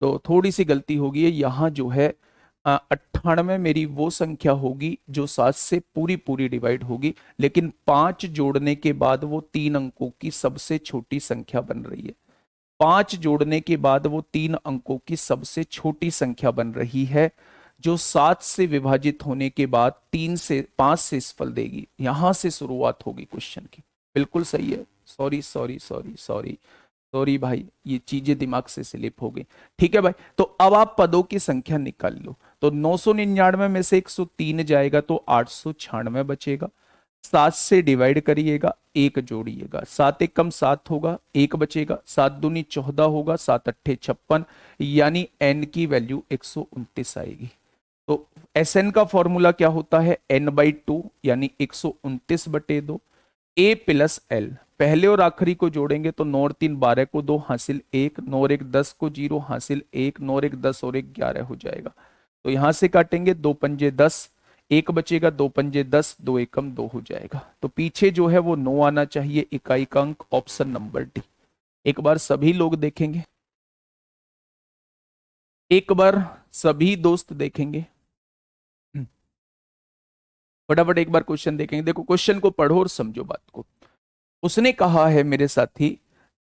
तो थोड़ी सी गलती हो गई है यहाँ जो है। 98 मेरी वो संख्या होगी जो 7 से पूरी पूरी डिवाइड होगी, लेकिन 5 जोड़ने के बाद वो 3 अंकों की सबसे छोटी संख्या बन रही है। 5 जोड़ने के बाद वो 3 अंकों की सबसे छोटी संख्या बन रही है, जो 7 से विभाजित होने के बाद 3 से 5 से शेषफल देगी। यहां से शुरुआत होगी क्वेश्चन की। बिल्कुल सही है। Sorry sorry sorry sorry sorry भाई, ये चीजें दिमाग से स्लिप हो गई। ठीक है भाई। तो अब आप पदों की संख्या निकाल लो। तो 999 में से 103 जाएगा तो 896 बचेगा। 7 से डिवाइड करिएगा, 1 जोड़िएगा, 7 एकम 7 होगा, 1 बचेगा, 7 दूनी 14 होगा, 7 अट्ठे 56, यानी n की वैल्यू 129 आएगी। तो Sn का फॉर्मूला क्या होता है? n/2 यानी 129/2 a+l। पहले और आखिरी को जोड़ेंगे तो 9 और 3 12 को 2 हासिल 1, 9 और 1 10 को 0 हासिल 1, 9 और 1 10 और 1 11 हो जाएगा। तो यहां से काटेंगे, 2 पंजे 10, 1 बचेगा, 2 पंजे 10, 2 एकम 2 हो जाएगा। तो पीछे जो है वो 9 आना चाहिए, इकाई का अंक, ऑप्शन नंबर डी। एक बार सभी लोग देखेंगे, एक बार सभी दोस्त देखेंगे। फटाफट एक बार क्वेश्चन देखेंगे। देखो क्वेश्चन को पढ़ो और समझो बात को। उसने कहा है मेरे साथी,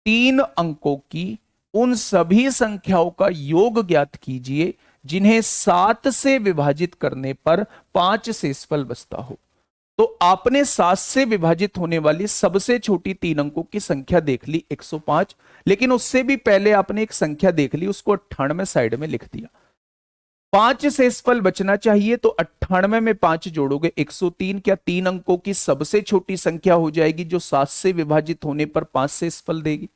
3 अंकों की उन सभी संख्याओं का योग ज्ञात कीजिए जिन्हें 7 से विभाजित करने पर 5 शेषफल बचता हो। तो आपने 7 से विभाजित होने वाली सबसे छोटी 3 अंकों की संख्या देख ली 105, लेकिन उससे भी पहले आपने एक संख्या देख ली, उसको 98 साइड में लिख दिया। 5 शेषफल बचना चाहिए, तो 98 में 5 जोड़ोगे 103। क्या 3 अंकों की सबसे छोटी संख्या हो जाएगी जो 7 से विभाजित होने पर 5 शेषफल देगी?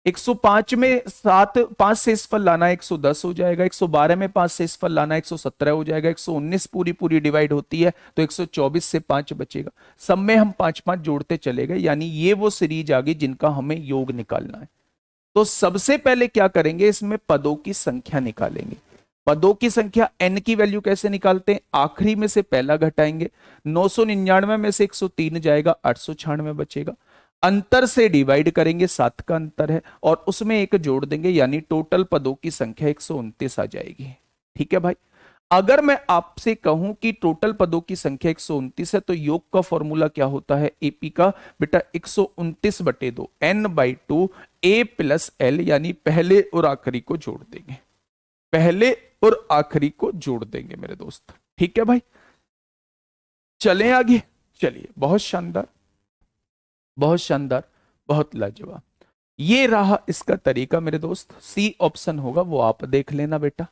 105 में 7 5 से इस फल लाना है 110 हो जाएगा, 112 में 5 से इस फल लाना है 117 हो जाएगा, 119 पूरी पूरी डिवाइड होती है तो 124 से 5 बचेगा। सब में हम 5 5 जोड़ते चले गए, यानी ये वो सीरीज आ गई जिनका हमें योग निकालना है। तो सबसे पहले क्या करेंगे, इसमें पदों की संख्या निकालेंगे। पदों की संख्या n की वैल्यू कैसे निकालते हैं, आखिरी में से पहला घटाएंगे, 999 में से 103 जाएगा, 896 बचेगा। अंतर से डिवाइड करेंगे, 7 का अंतर है, और उसमें एक जोड़ देंगे, यानी टोटल पदों की संख्या 129 आ जाएगी। ठीक है भाई। अगर मैं आपसे कहूं कि टोटल पदों की संख्या 129 है तो योग का फॉर्मूला क्या होता है एपी का, बेटा 129/2 n/2 a प्लस एल, यानी पहले और आखिरी को जोड़ देंगे, पहले और आखिरी को जोड़ देंगे मेरे दोस्त। ठीक है भाई, चलें आगे। चलिए, बहुत शानदार, बहुत शानदार, बहुत लाजवाब। ये रहा इसका तरीका मेरे दोस्त। सी ऑप्शन होगा वो आप देख लेना बेटा।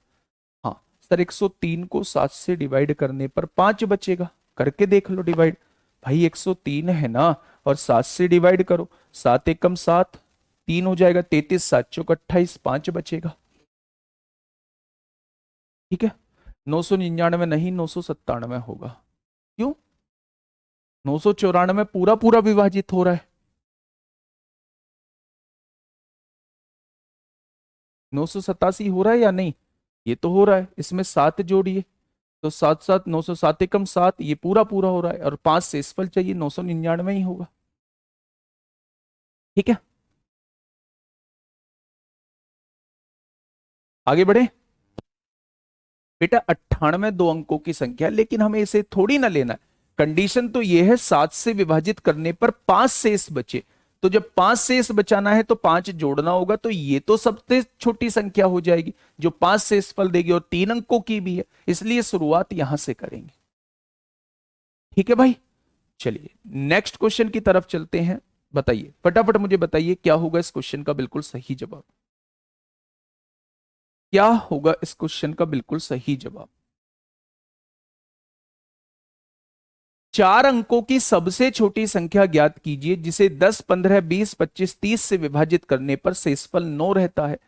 हाँ सर, 103 को 7 से डिवाइड करने पर 5 बचेगा, करके देख लो डिवाइड। भाई 103 है ना, और 7 से डिवाइड करो, 7 एकम 7, 3 हो जाएगा, 33, 7 चौक 28, 5 बचेगा। ठीक है, 999 नहीं 997 होगा। क्यों, 994 पूरा पूरा विभाजित हो रहा है, 987 हो रहा है या नहीं, ये तो हो रहा है, इसमें 7 जोड़िए तो 7 7 907 एकम 7, ये पूरा पूरा हो रहा है, और 5 से इस फल चाहिए, 999 ही होगा। ठीक है, आगे बढ़े। बेटा 98 दो अंकों की संख्या, लेकिन हमें इसे थोड़ी ना लेना है। कंडीशन तो यह है 7 से विभाजित करने पर 5 शेष बचे, तो जब 5 शेष बचाना है तो 5 जोड़ना होगा, तो ये तो सबसे छोटी संख्या हो जाएगी जो 5 शेष फल देगी, और 3 अंकों की भी है, इसलिए शुरुआत यहां से करेंगे। ठीक है भाई, चलिए नेक्स्ट क्वेश्चन की तरफ चलते हैं। बताइए फटाफट, मुझे बताइए क्या होगा इस क्वेश्चन का बिल्कुल सही जवाब, क्या होगा इस क्वेश्चन का बिल्कुल सही जवाब। 4 अंकों की सबसे छोटी संख्या ज्ञात कीजिए जिसे 10 15 20 25 30 से विभाजित करने पर शेषफल 9 रहता है।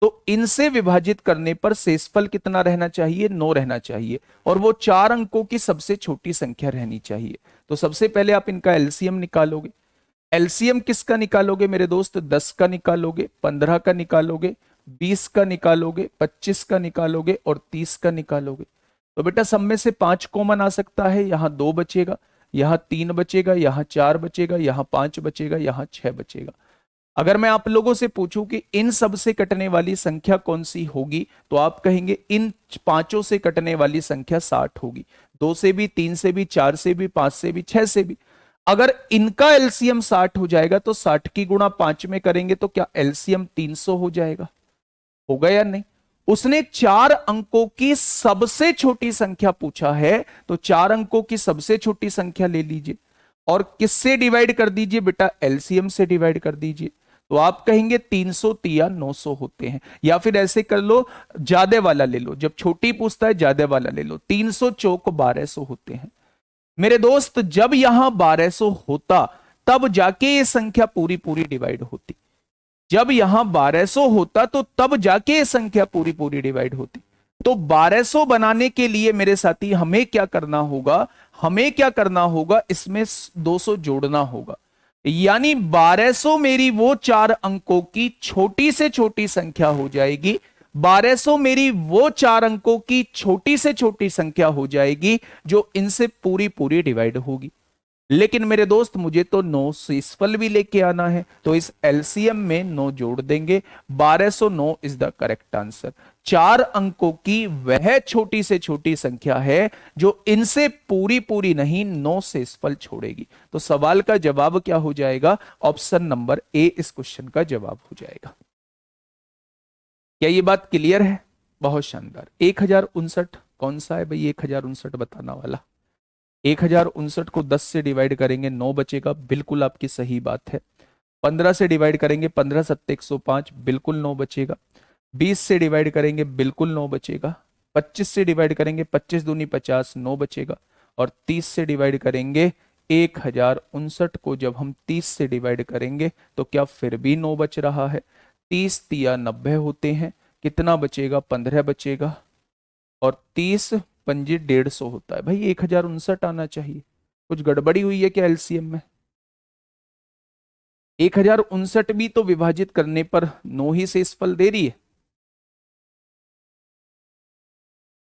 तो इनसे विभाजित करने पर शेषफल कितना रहना चाहिए, 9 रहना चाहिए, और वो 4 अंकों की सबसे छोटी संख्या रहनी चाहिए। तो सबसे पहले आप इनका एलसीएम निकालोगे। एलसीएम किसका निकालोगे मेरे दोस्त, 10 का निकालोगे, 15 का निकालोगे, 20 का निकालोगे, 25 का निकालोगे, और 30 का निकालोगे। तो बेटा सब में से 5 कॉमन आ सकता है, यहां 2 बचेगा, यहां 3 बचेगा, यहां 4 बचेगा, यहां 5 बचेगा, यहां 6 बचेगा। अगर मैं आप लोगों से पूछूं कि इन सब से कटने वाली संख्या कौन सी होगी, तो आप कहेंगे इन पांचों से कटने वाली संख्या 60 होगी, 2 से भी, 3 से भी, 4 से भी, 5 से भी, 6 से भी। अगर इनका एलसीएम 60 हो जाएगा तो 60 की गुणा 5 में करेंगे तो क्या एलसीएम 300 हो जाएगा, होगा या नहीं। उसने 4 अंकों की सबसे छोटी संख्या पूछा है, तो 4 अंकों की सबसे छोटी संख्या ले लीजिए और किससे डिवाइड कर दीजिए बेटा, एलसीएम से डिवाइड कर दीजिए। तो आप कहेंगे 300 तिया 900 होते हैं, या फिर ऐसे कर लो, ज्यादा वाला ले लो, जब छोटी पूछता है ज्यादा वाला ले लो, 300 चौक 1200 होते हैं। मेरे दोस्त जब यहां 1200 होता तब जाके ये संख्या पूरी पूरी डिवाइड होती, जब यहां 1200 होता तो तब जाके ये संख्या पूरी पूरी डिवाइड होती। तो 1200 बनाने के लिए मेरे साथी हमें क्या करना होगा, हमें क्या करना होगा, इसमें 200 जोड़ना होगा, यानी 1200 मेरी वो 4 अंकों की छोटी से छोटी संख्या हो जाएगी, 1200 मेरी वो 4 अंकों की छोटी से छोटी संख्या हो जाएगी जो इनसे पूरी पूरी डिवाइड होगी। लेकिन मेरे दोस्त मुझे तो 9 शेषफल भी लेके आना है, तो इस एलसीएम में 9 जोड़ देंगे, 1209 इज द करेक्ट आंसर। 4 अंकों की वह छोटी से छोटी संख्या है जो इनसे पूरी पूरी नहीं 9 शेषफल छोड़ेगी। तो सवाल का जवाब क्या हो जाएगा, ऑप्शन नंबर ए इस क्वेश्चन का जवाब हो जाएगा। क्या ये बात क्लियर है, बहुत शानदार। 1059 कौन सा है भाई, 1059 बताना वाला। 1059 को 10 से डिवाइड करेंगे 9 बचेगा, बिल्कुल आपकी सही बात है। 15 से डिवाइड करेंगे 15 सत्ते 105, बिल्कुल 9 बचेगा। 20 से डिवाइड करेंगे बिल्कुल 9 बचेगा। 25 से डिवाइड करेंगे 25 दूनी 50, 9 बचेगा। और 30 से डिवाइड करेंगे 1059 को जब हम 30 से डिवाइड करेंगे तो क्या फिर भी 9 बच रहा है। 30 तिया 90 होते हैं, कितना बचेगा? 15 बचेगा। और 30 पंजे 150 होता है। भाई 1059 आना चाहिए। कुछ गड़बड़ी हुई है क्या एलसीएम में? 1059 भी तो विभाजित करने पर 9 ही शेष फल दे रही है।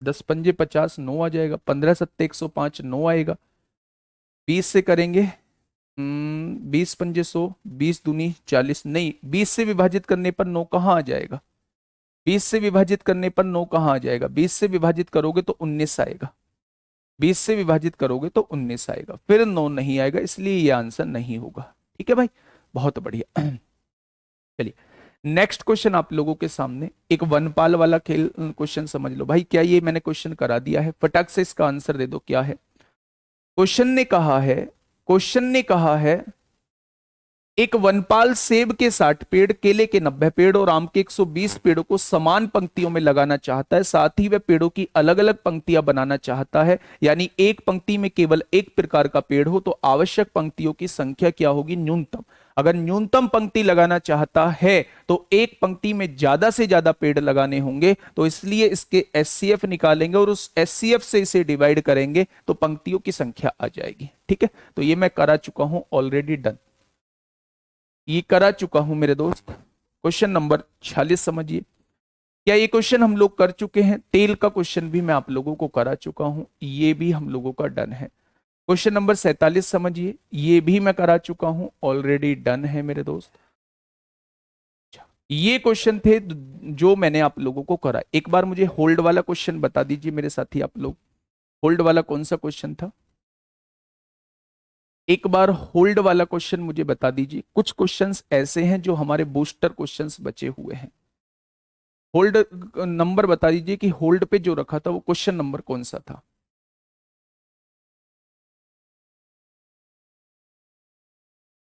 10 पंजे 50, 9 आ जाएगा। 15 सत्ते 105, 9 आएगा। 20 से करेंगे, 20 पंजे 100, 20 दूनी 40, नहीं 20 से विभाजित करने पर 9 कहाँ आ जाएगा? 20 से विभाजित करने पर 9 कहाँ आ जाएगा? 20 से विभाजित करोगे तो 19 आएगा। 20 से विभाजित करोगे तो 19 आएगा, फिर 9 नहीं आएगा, इसलिए ये आंसर नहीं होगा। ठीक है भाई, बहुत बढ़िया। चलिए नेक्स्ट क्वेश्चन आप लोगों के सामने एक वनपाल वाला खेल क्वेश्चन समझ लो भाई। क्या ये मैंने क्वेश्चन करा दिया है? फटाक से इसका आंसर दे दो, क्या है क्वेश्चन ने कहा है? क्वेश्चन ने कहा है एक वनपाल सेब के 60 पेड़, केले के 90 पेड़ और आम के 120 पेड़ों को समान पंक्तियों में लगाना चाहता है। साथ ही वह पेड़ों की अलग अलग पंक्तियां बनाना चाहता है। यानी एक पंक्ति में केवल एक प्रकार का पेड़ हो तो आवश्यक पंक्तियों की संख्या क्या होगी? न्यूनतम। अगर न्यूनतम पंक्ति लगाना चाहता है तो एक पंक्ति में ज्यादा से ज्यादा पेड़ लगाने होंगे, तो इसलिए इसके एचसीएफ निकालेंगे और उस एचसीएफ से इसे डिवाइड करेंगे तो पंक्तियों की संख्या आ जाएगी। ठीक है, तो ये मैं करा चुका हूं, ऑलरेडी डन, ये करा चुका हूं मेरे दोस्त। क्वेश्चन नंबर 46 समझिए। क्या ये क्वेश्चन हम लोग कर चुके हैं? तेल का क्वेश्चन भी मैं आप लोगों को करा चुका हूं, ये भी हम लोगों का डन है। क्वेश्चन नंबर 47 समझिए, ये भी मैं करा चुका हूं, ऑलरेडी डन है मेरे दोस्त। ये क्वेश्चन थे जो मैंने आप लोगों को करा। एक बार मुझे होल्ड वाला क्वेश्चन बता दीजिए मेरे साथी आप लोग। होल्ड वाला कौन सा क्वेश्चन था? एक बार होल्ड वाला क्वेश्चन मुझे बता दीजिए। कुछ क्वेश्चंस ऐसे हैं जो हमारे बूस्टर क्वेश्चंस बचे हुए हैं। होल्ड नंबर बता दीजिए कि होल्ड पे जो रखा था वो क्वेश्चन नंबर कौन सा था?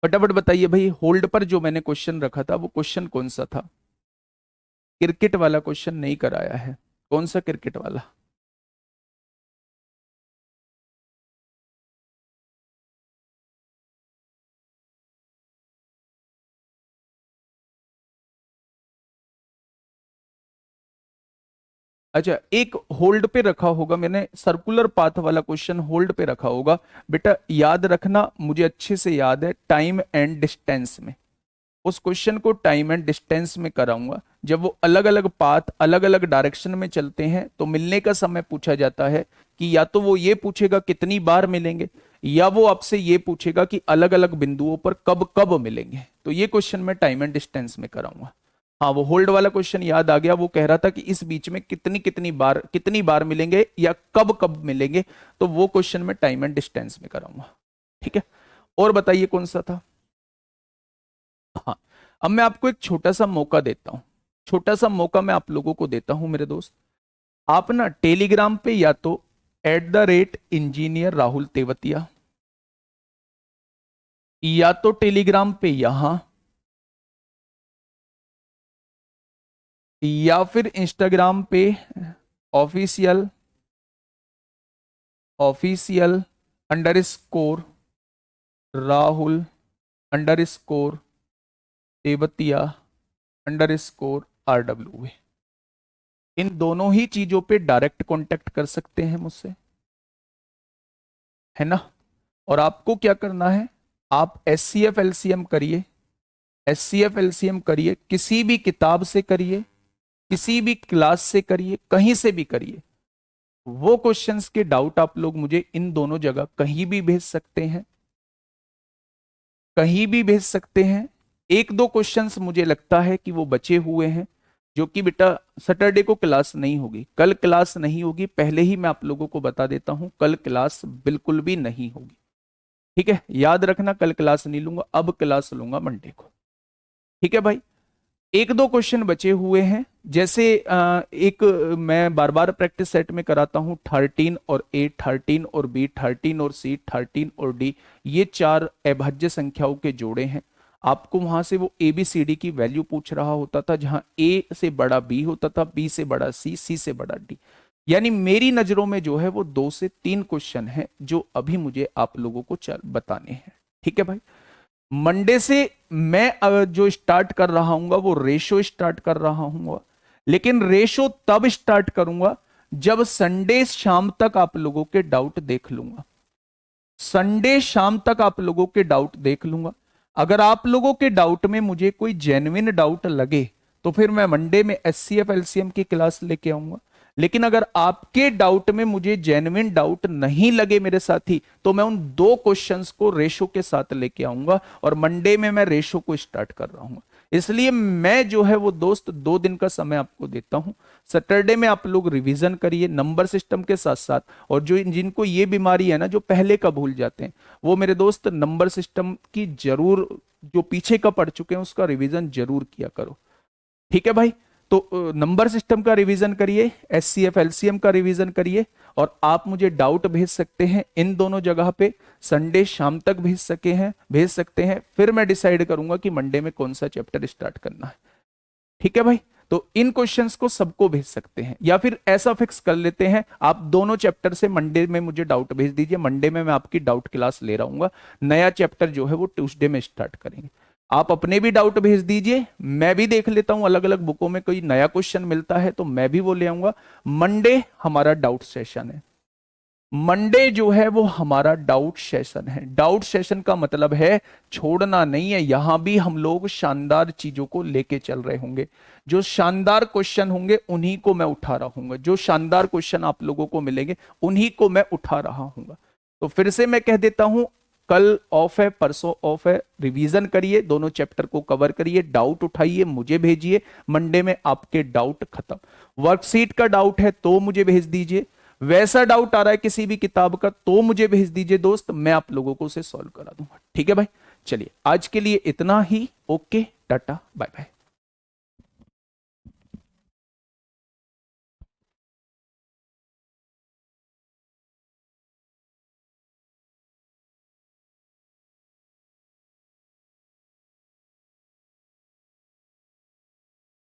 फटाफट बताइए भाई, होल्ड पर जो मैंने क्वेश्चन रखा था वो क्वेश्चन कौन सा था? क्रिकेट वाला क्वेश्चन नहीं कराया है। कौन सा क्रिकेट वाला? अच्छा, एक होल्ड पे रखा होगा मैंने, सर्कुलर पाथ वाला क्वेश्चन होल्ड पे रखा होगा। बेटा याद रखना, मुझे अच्छे से याद है, टाइम एंड डिस्टेंस में उस क्वेश्चन को टाइम एंड डिस्टेंस में कराऊंगा। जब वो अलग अलग पाथ अलग अलग डायरेक्शन में चलते हैं तो मिलने का समय पूछा जाता है कि या तो वो ये पूछेगा कितनी बार मिलेंगे, या वो आपसे ये पूछेगा कि अलग अलग बिंदुओं पर कब कब मिलेंगे। तो ये क्वेश्चन मैं टाइम एंड डिस्टेंस में कराऊंगा। हाँ, वो होल्ड वाला क्वेश्चन याद आ गया, वो कह रहा था कि इस बीच में कितनी बार मिलेंगे या कब कब मिलेंगे, तो वो क्वेश्चन मैं टाइम एंड डिस्टेंस में कराऊंगा। ठीक है, और बताइए कौन सा था? हाँ, अब मैं आपको एक छोटा सा मौका देता हूं। छोटा सा मौका मैं आप लोगों को देता हूं मेरे दोस्त। आप ना टेलीग्राम पे या तो @इंजीनियर राहुल तेवतिया, या तो टेलीग्राम पे यहां, या फिर इंस्टाग्राम पे official official _ Rahul Tewatia _RW। इन दोनों ही चीजों पे डायरेक्ट कांटेक्ट कर सकते हैं मुझसे, है ना। और आपको क्या करना है, आप एचसीएफ एलसीएम करिए, एचसीएफ एलसीएम करिए, किसी भी किताब से करिए, किसी भी क्लास से करिए, कहीं से भी करिए। वो क्वेश्चंस के डाउट आप लोग मुझे इन दोनों जगह कहीं भी भेज सकते हैं, कहीं भी भेज सकते हैं। एक दो क्वेश्चंस मुझे लगता है कि वो बचे हुए हैं, जो कि बेटा सैटरडे को क्लास नहीं होगी, कल क्लास नहीं होगी, पहले ही मैं आप लोगों को बता देता हूं, कल क्लास बिल्कुल भी नहीं होगी। ठीक है, याद रखना, कल क्लास नहीं लूंगा, अब क्लास लूंगा मंडे को। ठीक है भाई, एक दो क्वेश्चन बचे हुए हैं, जैसे एक मैं बार बार प्रैक्टिस सेट में कराता हूं, 13 और A, 13 और B, 13 और C, 13 और D, ये चार अभाज्य संख्याओं के जोड़े हैं। आपको वहां से वो ABCD की वैल्यू पूछ रहा होता था, जहां A से बड़ा B होता था, B से बड़ा C, C से बड़ा D। यानी मेरी नजरों में जो है वो 2 से 3 क्वेश्चन है जो अभी मुझे आप लोगों को बताने हैं। ठीक है भाई, मंडे से मैं जो स्टार्ट कर रहा हूं वो रेशो स्टार्ट कर रहा हूं, लेकिन रेशो तब स्टार्ट करूंगा जब संडे शाम तक आप लोगों के डाउट देख लूंगा। संडे शाम तक आप लोगों के डाउट देख लूंगा। अगर आप लोगों के डाउट में मुझे कोई जेन्युइन डाउट लगे तो फिर मैं मंडे में एचसीएफ एलसीएम की क्लास लेके आऊंगा। लेकिन अगर आपके डाउट में मुझे जेन्युइन डाउट नहीं लगे मेरे साथी, तो मैं उन दो क्वेश्चंस को रेशो के साथ लेके आऊंगा, और मंडे में मैं रेशो को स्टार्ट कर रहा हूं। इसलिए मैं जो है वो दोस्त 2 दिन का समय आपको देता हूं। सैटरडे में आप लोग रिवीजन करिए नंबर सिस्टम के साथ साथ, और जो जिनको ये बीमारी है ना, जो पहले का भूल जाते हैं, वो मेरे दोस्त नंबर सिस्टम की जरूर, जो पीछे का पढ़ चुके हैं उसका रिवीजन जरूर किया करो। ठीक है भाई, तो नंबर सिस्टम का रिवीजन करिए, एचसीएफ एलसीएम का रिवीजन करिए, और आप मुझे डाउट भेज सकते हैं इन दोनों जगह पे। संडे शाम तक भेज सकते हैं, फिर मैं डिसाइड करूंगा कि मंडे में कौन सा चैप्टर स्टार्ट करना है। ठीक है भाई, तो इन क्वेश्चंस को सबको भेज सकते हैं, या फिर ऐसा फिक्स कर लेते हैं आप दोनों चैप्टर से मंडे में मुझे डाउट भेज दीजिए। मंडे में मैं आपकी डाउट क्लास ले रहा हूँ, नया चैप्टर जो है वो ट्यूसडे में स्टार्ट करेंगे। आप अपने भी डाउट भेज दीजिए, मैं भी देख लेता हूं अलग अलग बुकों में कोई नया क्वेश्चन मिलता है तो मैं भी वो ले आऊंगा। मंडे हमारा डाउट सेशन है। मंडे जो है वो हमारा डाउट सेशन है। डाउट सेशन का मतलब है छोड़ना नहीं है, यहां भी हम लोग शानदार चीजों को लेके चल रहे होंगे। जो शानदार क्वेश्चन होंगे उन्हीं को मैं उठा रहा हूंगा, जो शानदार क्वेश्चन आप लोगों को मिलेंगे उन्हीं को मैं उठा रहा हूंगा। तो फिर से मैं कह देता हूं, कल ऑफ है, परसों ऑफ है, रिवीजन करिए, दोनों चैप्टर को कवर करिए, डाउट उठाइए, मुझे भेजिए। मंडे में आपके डाउट खत्म। वर्कशीट का डाउट है तो मुझे भेज दीजिए, वैसा डाउट आ रहा है किसी भी किताब का तो मुझे भेज दीजिए दोस्त, मैं आप लोगों को उसे सॉल्व करा दूंगा। ठीक है भाई, चलिए आज के लिए इतना ही। Okay, tata, bye bye.